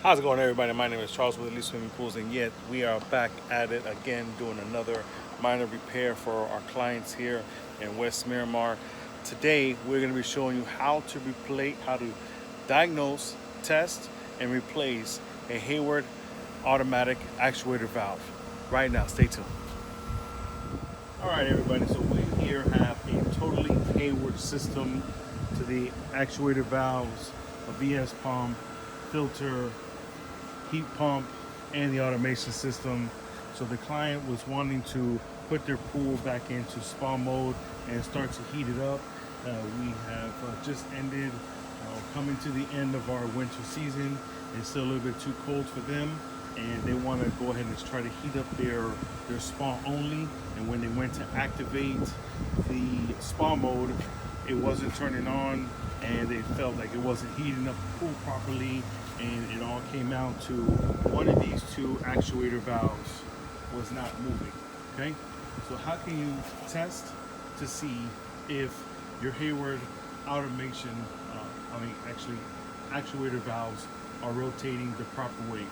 How's it going, everybody? My name is Charles with Elite Swimming Pools, and yet we are back at it again doing another minor repair for our clients here in West Miramar. Today we're going to be showing you how to diagnose, test, and replace a Hayward automatic actuator valve. Right now, stay tuned. All right, everybody, so we here have a totally Hayward system to the actuator valves, a VS pump, filter, heat pump, and the automation system. So the client was wanting to put their pool back into spa mode and start to heat it up. We have just ended coming to the end of our winter season. It's still a little bit too cold for them, and they want to go ahead and try to heat up their spa only. And when they went to activate the spa mode, it wasn't turning on, and they felt like it wasn't heating up the pool properly, and it all came out to one of these two actuator valves was not moving. Okay, so how can you test to see if your Hayward automation, actuator valves are rotating the proper way?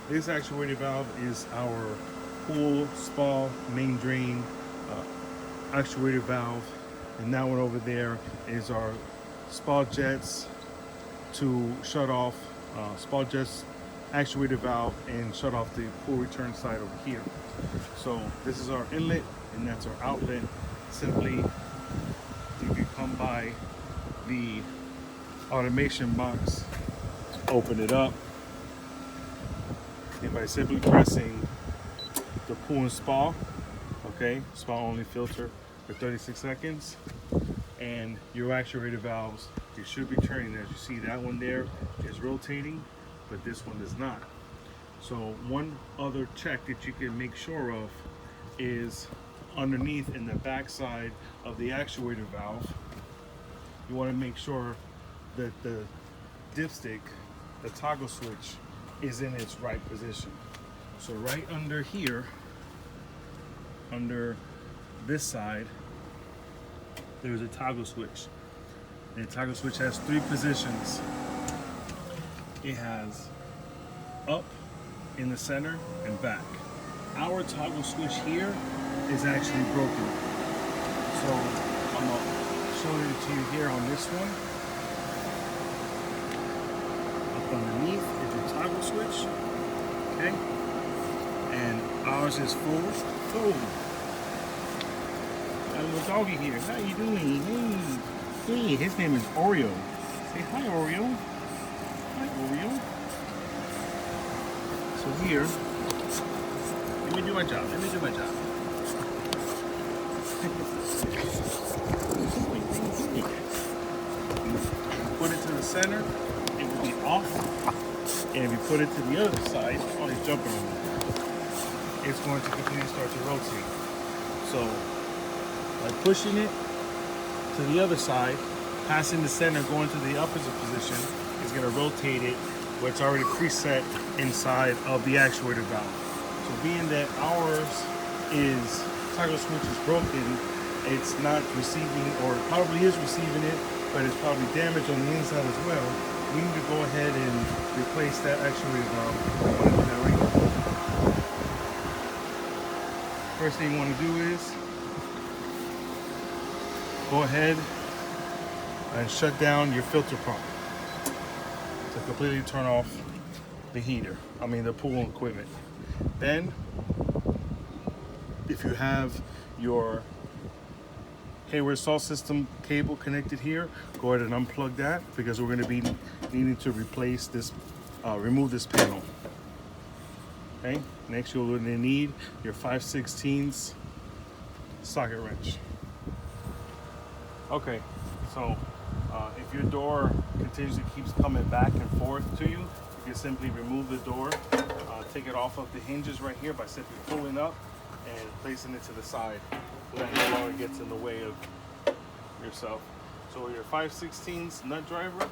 This actuator valve is our pool spa main drain actuator valve, and that one over there is our spa jets to shut off spa jets actuator valve and shut off the pool return side over here. So this is our inlet and that's our outlet. Simply, if you come by the automation box, open it up, and by simply pressing the pool and spa, okay, spa only filter for 36 seconds, and your actuator valves, you should be turning. As you see, that one there is rotating, but this one is not. So one other check that you can make sure of is underneath in the back side of the actuator valve. You want to make sure that the dipstick, the toggle switch, is in its right position. So right under here, under this side, there's a toggle switch. And the toggle switch has three positions. It has up, in the center, and back. Our toggle switch here is actually broken. So I'm gonna show it to you here on this one. Up underneath is your toggle switch, okay? And ours is full. Boom. Got a little doggy here. How you doing? Hey, his name is Oreo. Say hi, Oreo. Hi, Oreo. So here, let me do my job. Put it to the center, it will be off. And if you put it to the other side, oh, he's jumping on me. It's going to completely start to rotate. So by pushing it to the other side, passing the center, going to the opposite position, is going to rotate it where it's already preset inside of the actuator valve. So being that ours is toggle switch is broken, it's not receiving, or probably is receiving it, but it's probably damaged on the inside as well. We need to go ahead and replace that actuator valve. I'm going to do that right now. First thing you want to do is go ahead and shut down your filter pump to completely turn off the the pool equipment. Then, if you have your Hayward salt system cable connected here, go ahead and unplug that, because we're going to be needing to replace this, remove this panel. Okay, next you'll need your 5/16 socket wrench. Okay, so if your door continuously keeps coming back and forth to you, you can simply remove the door, take it off of the hinges right here by simply pulling up and placing it to the side, so that no longer gets in the way of yourself. So your 5/16 nut driver,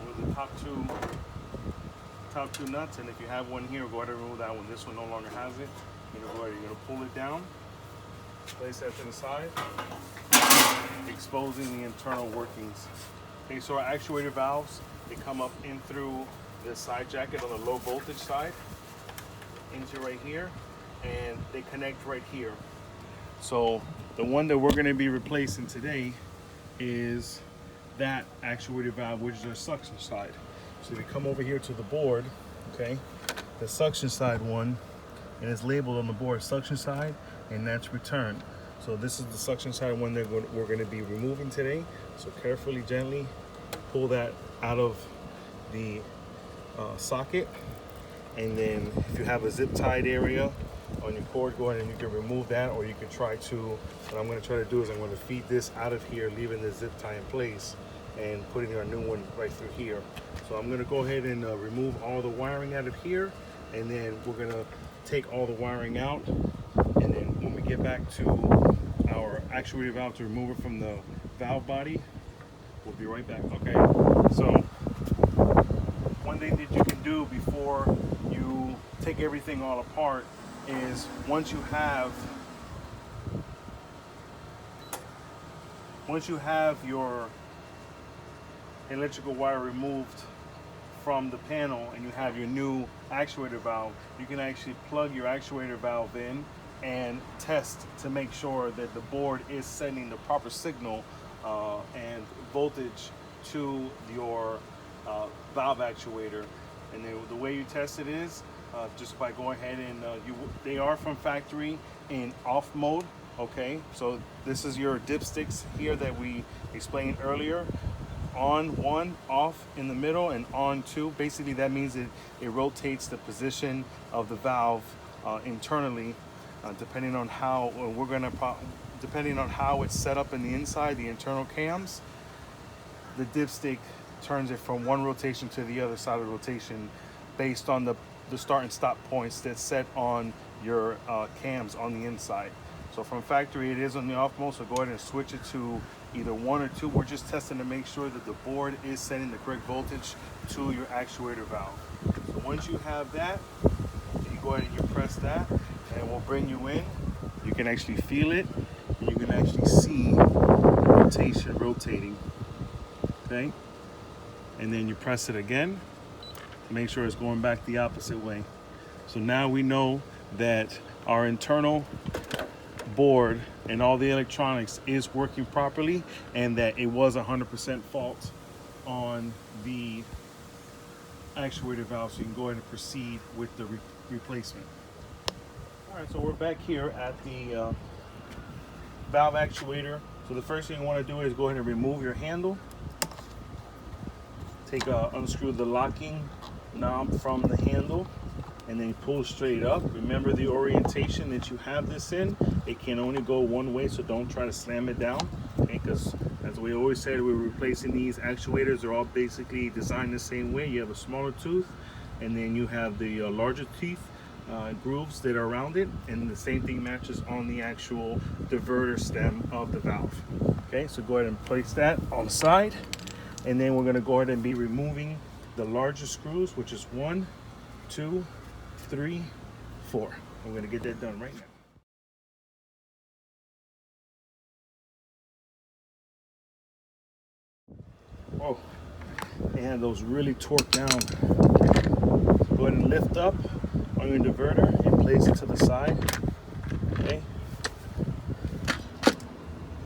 with the top two nuts, and if you have one here, go ahead and remove that one. This one no longer has it. You you're gonna pull it down, place that to the side, exposing the internal workings. Okay, so our actuator valves, they come up in through the side jacket on the low voltage side, into right here, and they connect right here. So the one that we're going to be replacing today is that actuator valve, which is our suction side. So if you come over here to the board, okay, the suction side one, and it's labeled on the board suction side, and that's return. So this is the suction side one that we're going to be removing today. So carefully, gently pull that out of the socket, and then if you have a zip tied area on your cord, go ahead and you can remove that, or you can try to, what I'm going to try to do is I'm going to feed this out of here, leaving the zip tie in place and putting our new one right through here. So I'm going to go ahead and remove all the wiring out of here, and then we're going to take all the wiring out, and then when we get back to our actuator valve to remove it from the valve body, we'll be right back. Okay, so one thing that you can do before you take everything all apart is once you have your electrical wire removed from the panel and you have your new actuator valve, you can actually plug your actuator valve in and test to make sure that the board is sending the proper signal and voltage to your valve actuator. And then the way you test it is just by going ahead and they are from factory in off mode. Okay, so this is your dipsticks here that we explained earlier. On one, off in the middle, and on two. Basically that means it rotates the position of the valve internally, depending on how depending on how it's set up in the inside, the internal cams. The dipstick turns it from one rotation to the other side of the rotation based on the start and stop points that's set on your cams on the inside. So from factory it is on the off mode, so go ahead and switch it to either one or two. We're just testing to make sure that the board is sending the correct voltage to your actuator valve. So once you have that, you go ahead and you press that, and we'll bring you in. You can actually feel it, and you can actually see rotation rotating. Okay, and then you press it again to make sure it's going back the opposite way. So now we know that our internal board and all the electronics is working properly, and that it was 100% fault on the actuator valve, so you can go ahead and proceed with the replacement. All right, so we're back here at the valve actuator. So the first thing you want to do is go ahead and remove your handle. Unscrew the locking knob from the handle, and then pull straight up. Remember the orientation that you have this in. It can only go one way, so don't try to slam it down, okay? Because as we always said, we're replacing these actuators. They're all basically designed the same way. You have a smaller tooth, and then you have the larger teeth grooves that are around it, and the same thing matches on the actual diverter stem of the valve. Okay, so go ahead and place that on the side, and then we're going to go ahead and be removing the larger screws, which is 1, 2, 3, 4. I'm going to get that done right now. Oh, they have those really torqued down. So go ahead and lift up on your diverter and place it to the side. Okay.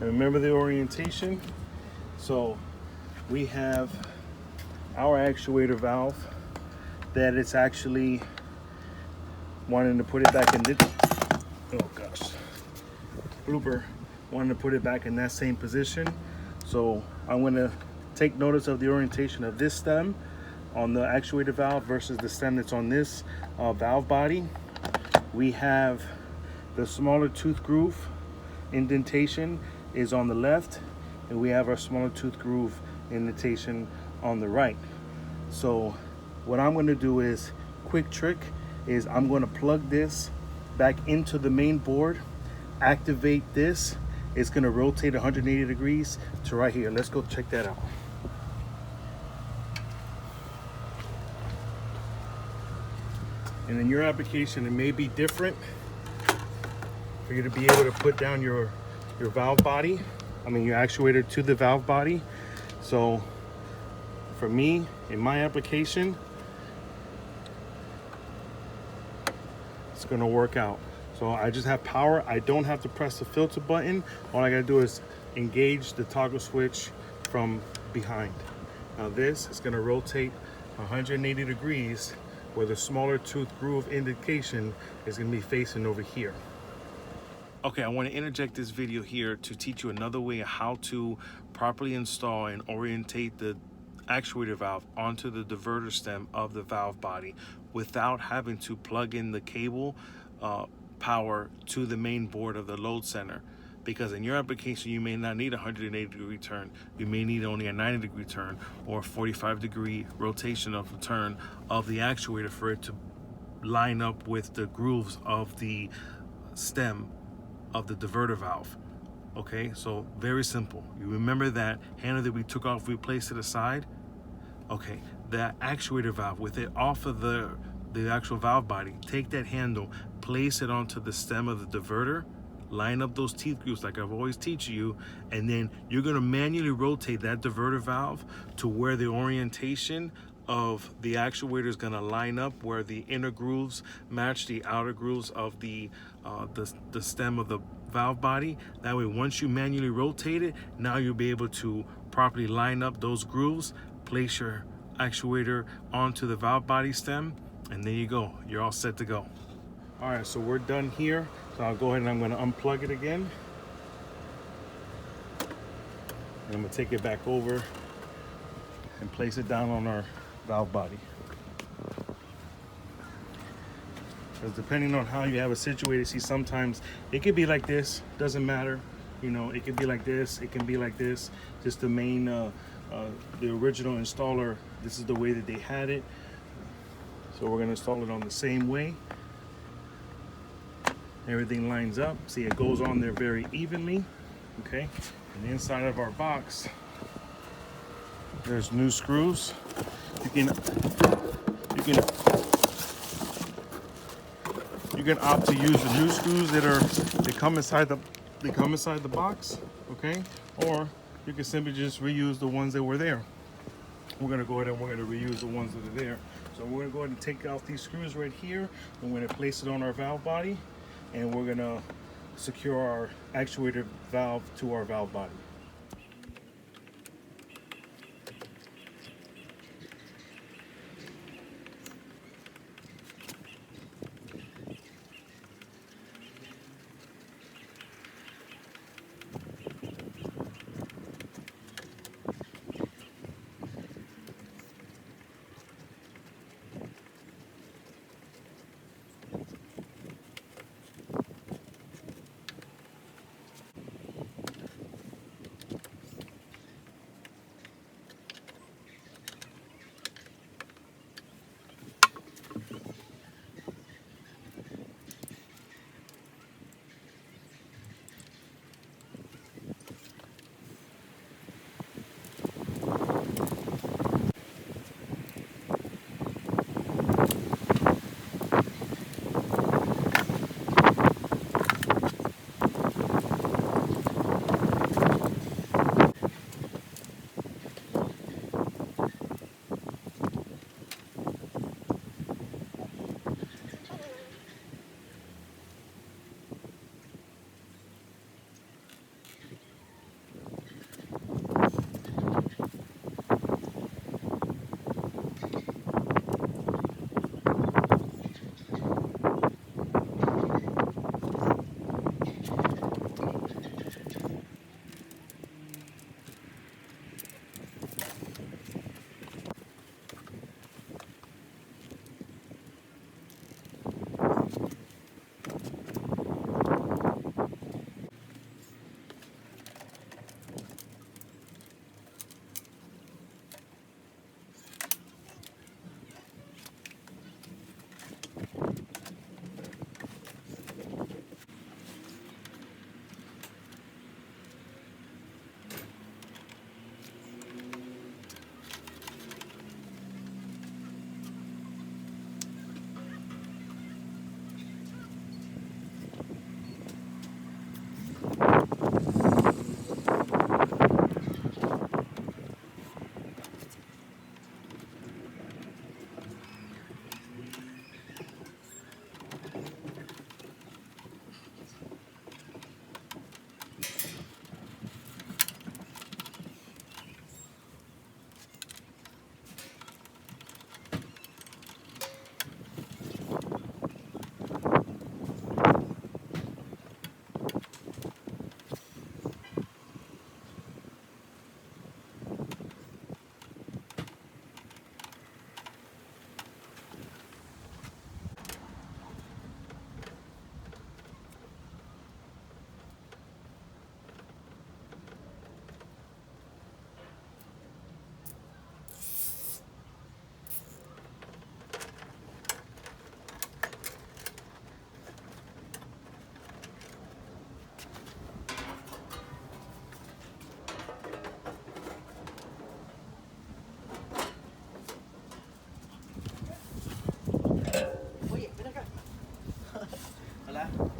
And remember the orientation. So we have our actuator valve that it's actually wanting to put it back in this. Oh gosh, blooper. Wanting to put it back in that same position. So I'm going to take notice of the orientation of this stem on the actuator valve versus the stem that's on this valve body. We have the smaller tooth groove indentation is on the left, and we have our smaller tooth groove indentation on the right. So what I'm going to do is, quick trick is I'm going to plug this back into the main board, activate this. It's going to rotate 180 degrees to right here. Let's go check that out. And in your application, it may be different, for you to be able to put down your valve body, your actuator to the valve body. So for me, in my application, it's gonna work out. So I just have power. I don't have to press the filter button. All I gotta do is engage the toggle switch from behind. Now this is gonna rotate 180 degrees, where the smaller tooth groove indication is gonna be facing over here. Okay, I want to interject this video here to teach you another way of how to properly install and orientate the actuator valve onto the diverter stem of the valve body without having to plug in the cable power to the main board of the load center. Because in your application, you may not need a 180-degree turn. You may need only a 90-degree turn or a 45-degree rotation of the turn of the actuator for it to line up with the grooves of the stem of the diverter valve. Okay, so very simple. You remember that handle that we took off, we placed it aside? Okay, that actuator valve, with it off of the actual valve body, take that handle, place it onto the stem of the diverter, line up those teeth grooves like I've always teach you, and then you're gonna manually rotate that diverter valve to where the orientation of the actuator is gonna line up, where the inner grooves match the outer grooves of the stem of the valve body. That way, once you manually rotate it, now you'll be able to properly line up those grooves, place your actuator onto the valve body stem, and there you go. You're all set to go. All right, so we're done here. So I'll go ahead and I'm gonna unplug it again. And I'm gonna take it back over and place it down on our valve body. Because depending on how you have it situated, see, sometimes it could be like this, doesn't matter. It could be like this, it can be like this. Just the main, the original installer, this is the way that they had it. So we're gonna install it on the same way. Everything lines up. See, it goes on there very evenly, okay? And inside of our box, there's new screws. You can opt to use the new screws that come inside the box, okay? Or you can simply just reuse the ones that were there. We're gonna go ahead and we're gonna reuse the ones that are there. So we're gonna go ahead and take out these screws right here, and we're gonna place it on our valve body, and we're gonna secure our actuator valve to our valve body.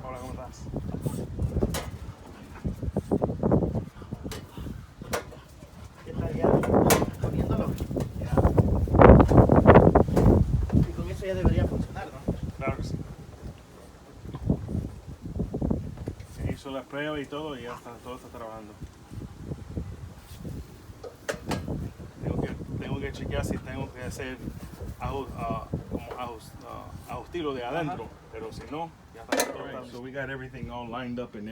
Hola, ¿cómo estás? ¿Qué tal ya? Poniéndolo. Ya. Y con eso ya debería funcionar, ¿no? Claro que sí. Se hizo la prueba y todo y ya está, todo está trabajando. Tengo que chequear si tengo que hacer ajustilo de adentro, pero si no, ya está todo. Right, so we got everything all lined up and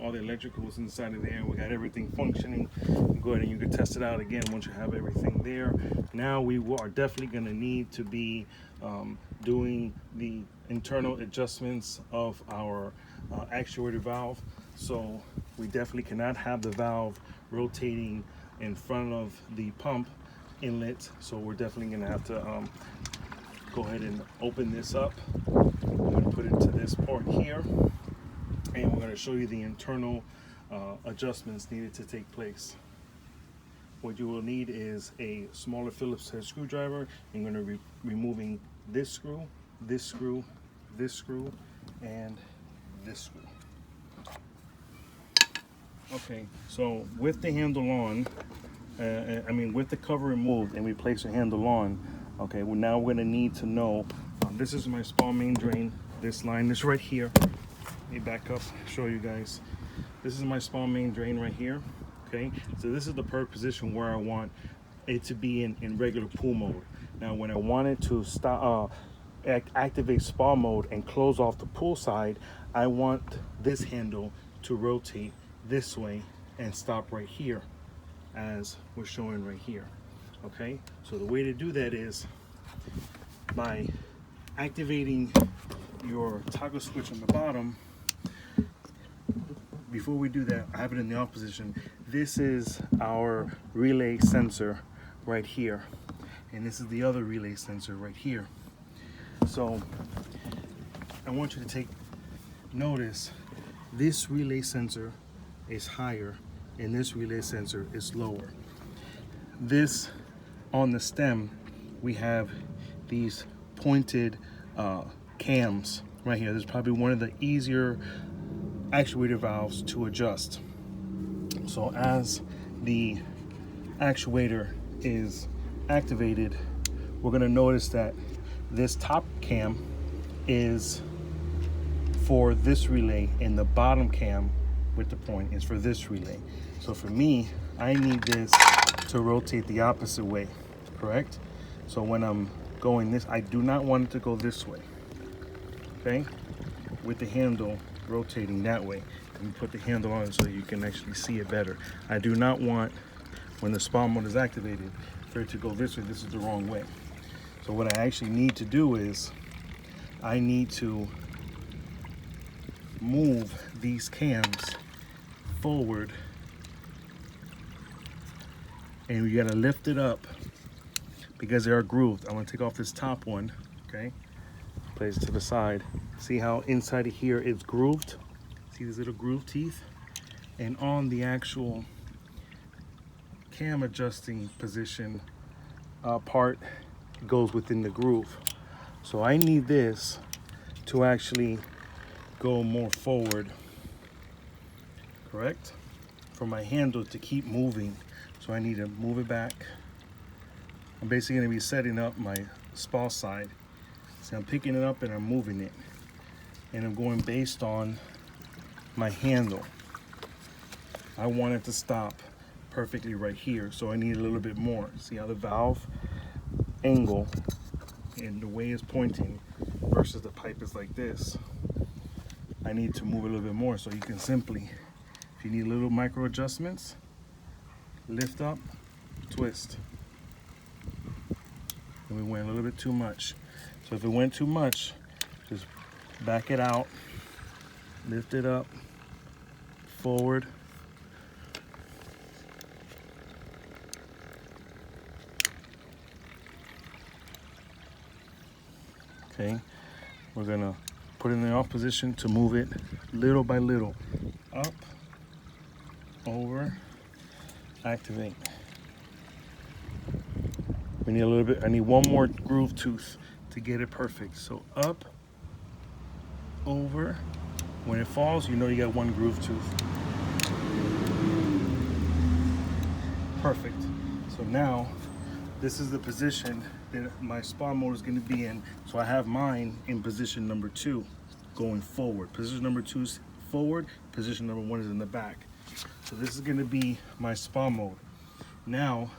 all the electricals inside of there. We got everything functioning. Go ahead and you can test it out again once you have everything there. Now we are definitely going to need to be doing the internal adjustments of our actuator valve. So we definitely cannot have the valve rotating in front of the pump inlet. So we're definitely going to have to go ahead and open this up. I'm going to put it to this part here, and we're going to show you the internal adjustments needed to take place. What you will need is a smaller Phillips head screwdriver. I'm going to be removing this screw, this screw, this screw, and this screw. Okay, so with the handle on, with the cover removed and we place the handle on, okay, well now we're going to need to know, this is my spa main drain, this line is right here. Let me back up, show you guys. This is my spa main drain right here, okay? So this is the perfect position where I want it to be in regular pool mode. Now when I want it to stop, activate spa mode and close off the pool side, I want this handle to rotate this way and stop right here, as we're showing right here. Okay, so the way to do that is by activating your toggle switch on the bottom. Before we do that, I have it in the off position. This is our relay sensor right here, and this is the other relay sensor right here. So I want you to take notice, this relay sensor is higher and this relay sensor is lower. This, on the stem, we have these pointed cams right here. This is probably one of the easier actuator valves to adjust. So as the actuator is activated, we're going to notice that this top cam is for this relay and the bottom cam with the point is for this relay. So for me, I need this to rotate the opposite way, correct? So when I'm going this, I do not want it to go this way, okay? With the handle rotating that way. Let me put the handle on so you can actually see it better. I do not want, when the spa mode is activated, for it to go this way. This is the wrong way. So what I actually need to do is, I need to move these cams forward, and you gotta lift it up because they are grooved. I'm gonna take off this top one, okay? Place it to the side. See how inside of here it's grooved? See these little groove teeth? And on the actual cam adjusting position part goes within the groove. So I need this to actually go more forward correct? For my handle to keep moving. So I need to move it back. I'm basically gonna be setting up my spa side. See, I'm picking it up and I'm moving it. And I'm going based on my handle. I want it to stop perfectly right here, so I need a little bit more. See how the valve angle and the way it's pointing versus the pipe is like this. I need to move a little bit more, so you can simply, if you need little micro adjustments, lift up, twist. And we went a little bit too much. So if it went too much, just back it out, lift it up, forward. Okay, we're gonna put it in the off position to move it little by little. Up, over, activate. We need a little bit, I need one more groove tooth to get it perfect. So up, over. When it falls, you know you got one groove tooth. Perfect. So now, this is the position that my spa motor is going to be in. So I have mine in position number 2, going forward. Position number 2 is forward. Position number 1 is in the back. So this is going to be my spa mode. Now,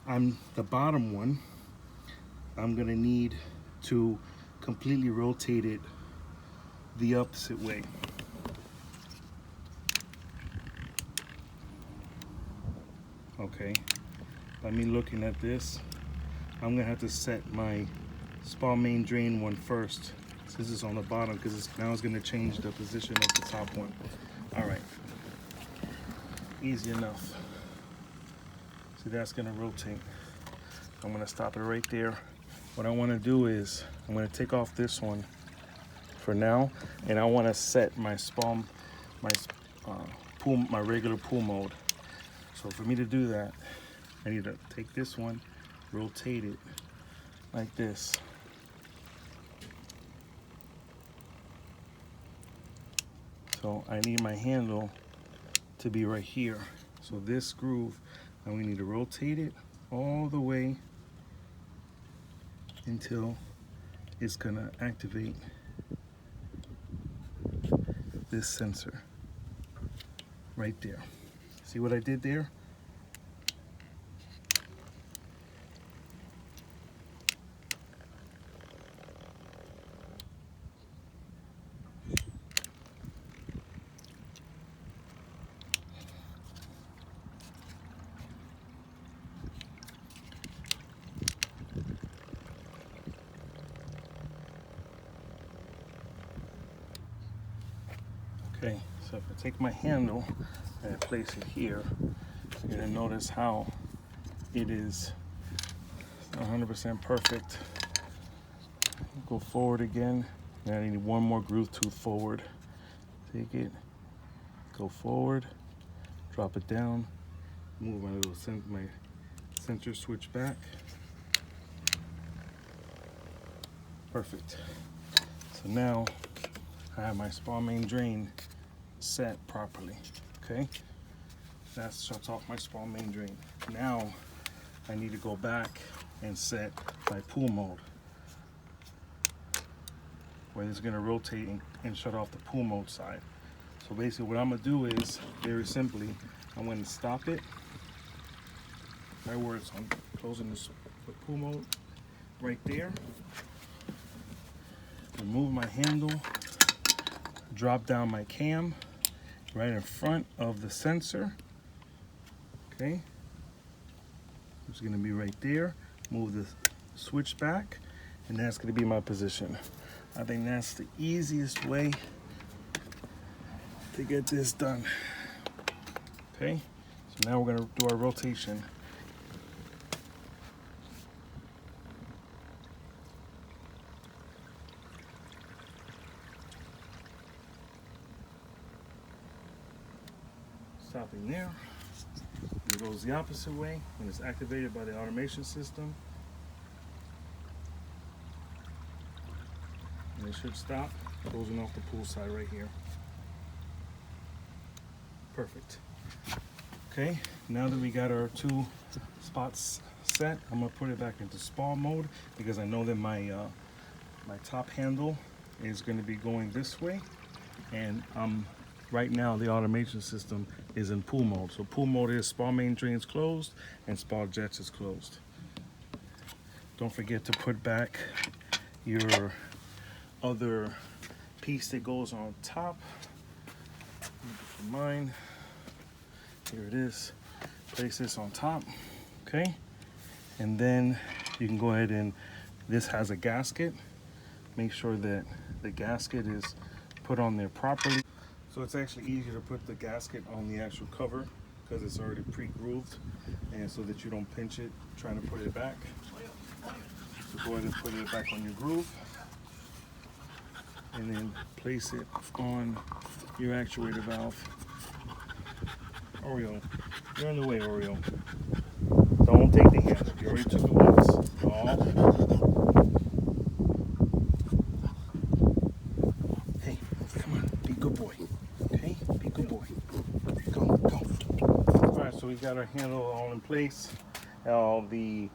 on the bottom one, I'm going to need to completely rotate it the opposite way. Okay. By me looking at this, I'm gonna have to set my spa main drain one first, since it's on the bottom, because now it's gonna change the position of the top one. All right, easy enough. So that's gonna rotate. I'm gonna stop it right there. What I wanna do is, I'm gonna take off this one for now, and I wanna set my spa, my regular pool mode. So for me to do that, I need to take this one, rotate it like this. So I need my handle to be right here. So this groove, and we need to rotate it all the way until it's gonna activate this sensor right there. See what I did there? Okay, so if I take my handle and I place it here, you're gonna notice how it is 100% perfect. Go forward again. Now I need one more groove tooth forward. Take it, go forward, drop it down, move my little my sensor switch back. Perfect. So now I have my spa main drain set properly. Okay, that shuts off my spa main drain. Now I need to go back and set my pool mode, where it's going to rotate and shut off the pool mode side. So basically what I'm going to do is, very simply, I'm going to stop it right where it's on, closing the pool mode right there. Remove my handle, drop down my cam right in front of the sensor. Okay, it's going to be right there. Move the switch back, and that's going to be my position. I think that's the easiest way to get this done. Okay, so now we're going to do our rotation. Stopping there. It goes the opposite way when it's activated by the automation system. And it should stop closing off the pool side right here. Perfect. Okay, now that we got our 2 spots set, I'm gonna put it back into spa mode because I know that my my top handle is going to be going this way, and right now the automation system is in pool mode. So pool mode is spa main drains closed and spa jets is closed. Don't forget to put back your other piece that goes on top. For mine, here it is. Place this on top, okay? And then you can go ahead and, this has a gasket. Make sure that the gasket is put on there properly. So it's actually easier to put the gasket on the actual cover because it's already pre-grooved, and so that you don't pinch it trying to put it back. So go ahead and put it back on your groove, and then place it on your actuator valve. Oreo, you're in the way, Oreo. Don't take the hand. You already took it once. Oh. Hey, come on, be a good boy. Okay, be a good boy. Go, go. All right, so we got our handle all in place. The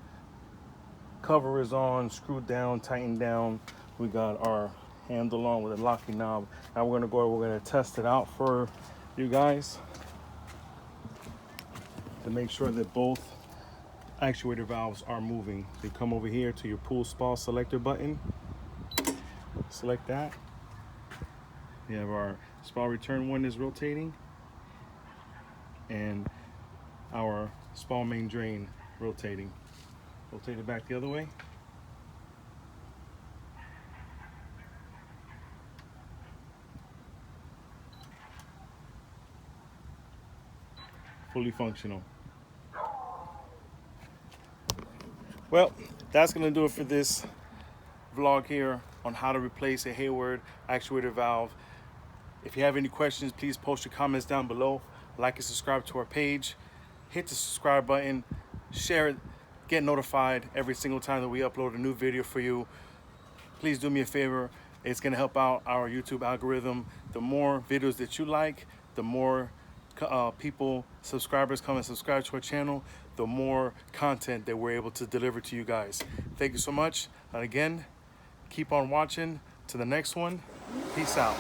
cover is on, screwed down, tightened down. We got our handle on with a locking knob. Now we're gonna test it out for you guys to make sure that both actuator valves are moving. So you come over here to your pool spa selector button, select that. We have our spa return one is rotating, and our spa main drain rotating. Rotate it back the other way. Fully functional. Well, that's gonna do it for this vlog here on how to replace a Hayward actuator valve. If you have any questions, please post your comments down below. Like and subscribe to our page. Hit the subscribe button, share it, get notified every single time that we upload a new video for you. Please do me a favor. It's gonna help out our YouTube algorithm. The more videos that you like, the more subscribers come and subscribe to our channel, the more content that we're able to deliver to you guys. Thank you so much. And again, keep on watching. To the next one. Peace out.